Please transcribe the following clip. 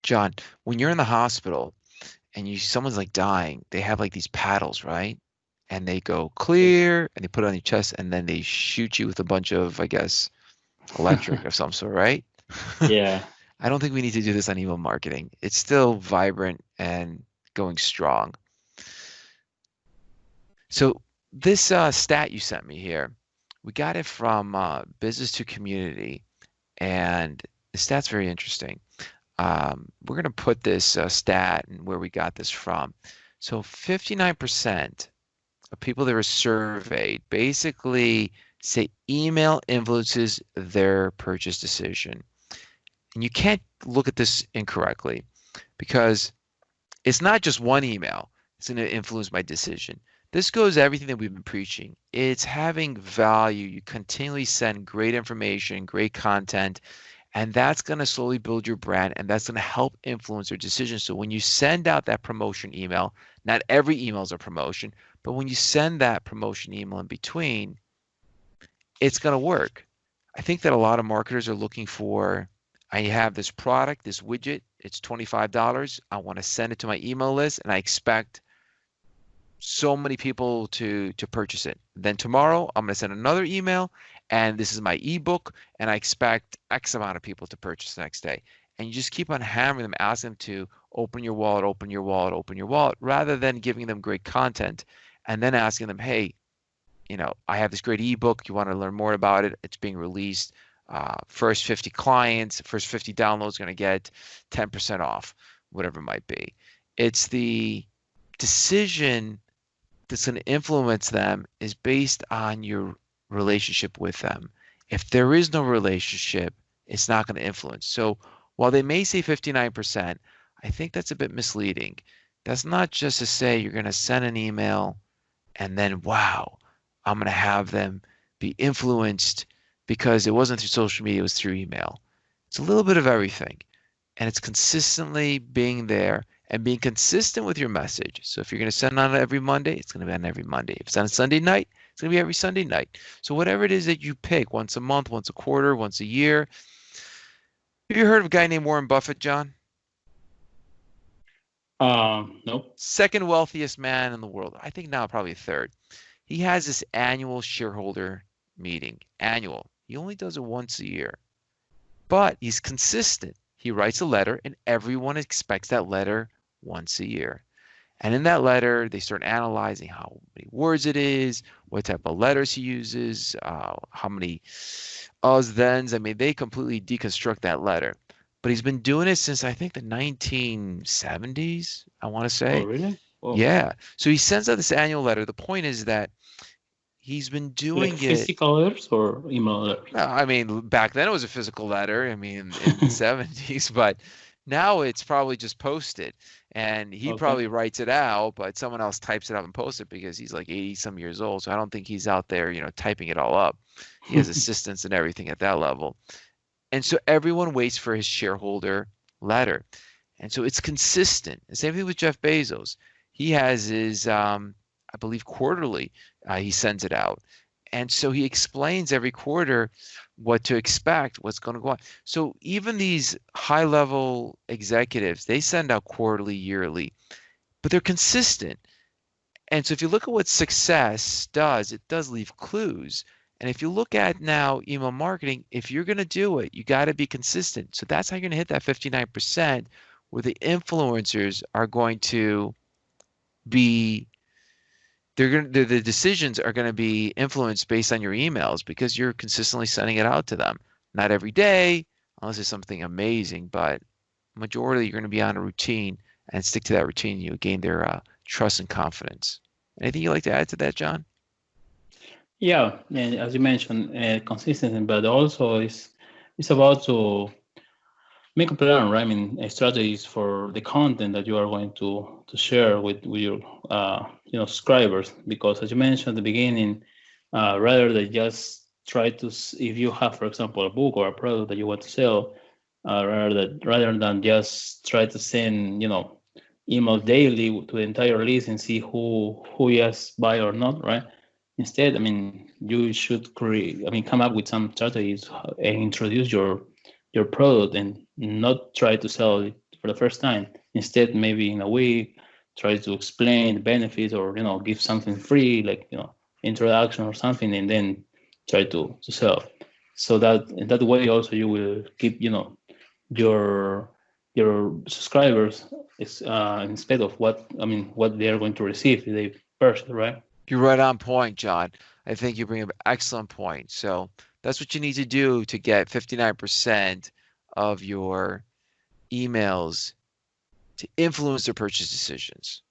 John, when you're in the hospital and someone's like dying, they have like these paddles, right? And they go clear and they put it on your chest and then they shoot you with a bunch of, I guess, electric of some sort, right? Yeah. I don't think we need to do this on email marketing. It's still vibrant and going strong. So this stat you sent me here, we got it from Business to Community, and the stat's very interesting. We're going to put this stat and where we got this from. So 59% of people that were surveyed basically say email influences their purchase decision. And you can't look at this incorrectly because it's not just one email that's going to influence my decision. This goes everything that we've been preaching. It's having value. You continually send great information, great content, and that's going to slowly build your brand and that's going to help influence your decision. So when you send out that promotion email, not every email is a promotion, but when you send that promotion email in between, it's going to work. I think that a lot of marketers are looking for, I have this product, this widget, it's $25. I want to send it to my email list and I expect so many people to purchase it. Then tomorrow I'm going to send another email and this is my ebook and I expect X amount of people to purchase the next day. And you just keep on hammering them, asking them to open your wallet, open your wallet, open your wallet, rather than giving them great content and then asking them, hey, I have this great ebook. You want to learn more about it? It's being released. First 50 clients, first 50 downloads going to get 10% off, whatever it might be. It's the decision that's going to influence them is based on your relationship with them. If there is no relationship, it's not going to influence. So while they may say 59%, I think that's a bit misleading. That's not just to say you're going to send an email and then, wow, I'm going to have them be influenced because it wasn't through social media, it was through email. It's a little bit of everything. And it's consistently being there and being consistent with your message. So if you're going to send on every Monday, it's going to be on every Monday. If it's on a Sunday night, it's going to be every Sunday night. So whatever it is that you pick, once a month, once a quarter, once a year. Have you heard of a guy named Warren Buffett, John? Nope. Second wealthiest man in the world. I think now probably third. He has this annual shareholder meeting. Annual. He only does it once a year. But he's consistent. He writes a letter and everyone expects that letter once a year. And in that letter, they start analyzing how many words it is, what type of letters he uses, how many us, thens. I mean, they completely deconstruct that letter. But he's been doing it since I think the 1970s, I want to Oh, say. really? Oh, Yeah. So he sends out this annual letter. The point is that he's been like doing it. physical letters or email letters? I mean, back then it was a physical letter. I mean, in the 70s, but now it's probably just posted. And he Okay. probably writes it out, but someone else types it up and posts it because he's like 80 some years old. So I don't think he's out there, typing it all up. He has assistants and everything at that level. And so everyone waits for his shareholder letter. And so it's consistent. The same thing with Jeff Bezos. He has his, I believe, quarterly, he sends it out. And so he explains every quarter what to expect, what's going to go on. So even these high level executives, they send out quarterly, yearly, but they're consistent. And so if you look at what success does, it does leave clues. And if you look at now email marketing, if you're going to do it, you got to be consistent. So that's how you're going to hit that 59% where the influencers are going to be the decisions are going to be influenced based on your emails because you're consistently sending it out to them. Not every day, unless it's something amazing, but majority you're going to be on a routine and stick to that routine. You gain their trust and confidence. Anything you'd like to add to that, John? Yeah, and as you mentioned, consistency, but also it's about to make a plan, right? I mean, strategies for the content that you are going to share with your subscribers. Because as you mentioned at the beginning, rather than just try to, if you have, for example, a book or a product that you want to sell, rather than just try to send email daily to the entire list and see who yes buy or not, right? Instead, I mean, you should come up with some strategies and introduce your product and not try to sell it for the first time. Instead, maybe in a week, try to explain the benefits, or give something free, like introduction or something, and then try to sell. So that in that way also you will keep your subscribers instead of what they are going to receive if they purchase, right? You're right on point, John. I think you bring up an excellent point. So that's what you need to do to get 59% of your emails to influence their purchase decisions.